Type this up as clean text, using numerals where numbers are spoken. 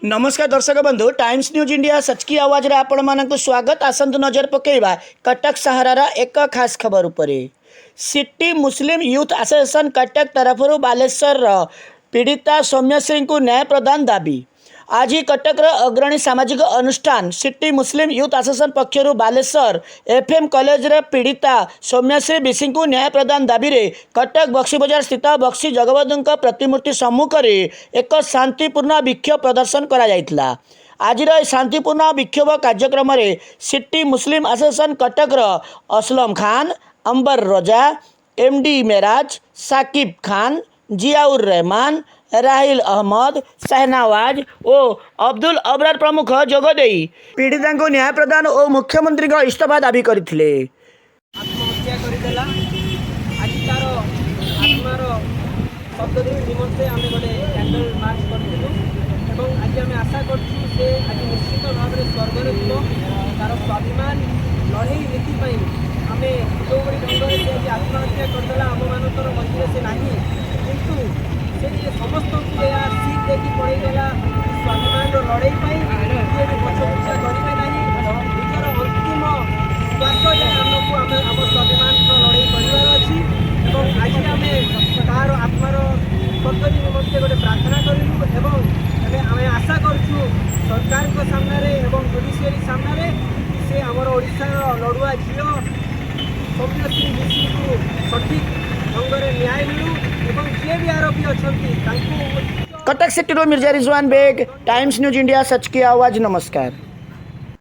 नमस्कार दर्शक बंधु टाइम्स न्यूज इंडिया सचकी आवाज रे आपण मानक स्वागत। आसंत नजर पकेबा कटक सहारार एक खास खबर उपरे। City Muslim youth association Cuttack तरफ बालेश्वर पीड़िता सौम्यश्री को न्याय प्रदान दाबी। आज ही कटक अग्रणी सामाजिक अनुष्ठान सिटी मुस्लिम यूथ एसोसिएशन पक्षर बालेश्वर एफएम कॉलेज रे पीड़िता सौम्यश्री बिसी को न्याय प्रदान दाबी रे कटक बक्सी बजार स्थित बक्सी जगबंधु प्रतिमूर्ति सम्मुख में एक शांतिपूर्ण विक्षोभ प्रदर्शन करा जायतिला। आज शांतिपूर्ण विक्षोभ कार्यक्रम में सिटी मुस्लिम एसोसिएशन कटक असलम खान, अंबर रजा, एमडी मेराज, साकिब खान, जियाउर रहमान, राहिल अहमद, शहनावाज और अब्दुल अबरार प्रमुख जोगदे पीड़िता को न्याय प्रदान और मुख्यमंत्री का इस्तीफा दाबी करथिले। आत्महत्या करदेला आज तार आत्मार शब्द निमंते आम गोटे कैंडल मार्च करूँ और आज आम आशा करूँ से आज निश्चित भाव में स्वर्गर थो तार स्वाभिमान लड़ई नीति आम जो ढंग से आज आत्महत्या करदेला आम मानकर मध्य से नहीं किंतु से समस्त सीट देखी पड़ेगा स्वाभिमान लड़ई किए भी पछपुछा करेंगे ना निजर अंतिम श्वास जाए आमको आम स्वाभिमान लड़ई करार अच्छी आज आम तार आत्मार स्वर्गरी निमंते गोटे प्रार्थना करूँ आम आशा करूँ सरकार सामने जुडिशियरी सामने से आमर ओडिशार लड़ुआ झील सौम्यश्री बिसी को सठिक ढंग से न्याय मिलू और किए भी आरोपी अच्छा Cuttack city Mirza Rizwan Baig, Times News India सच की आवाज। नमस्कार।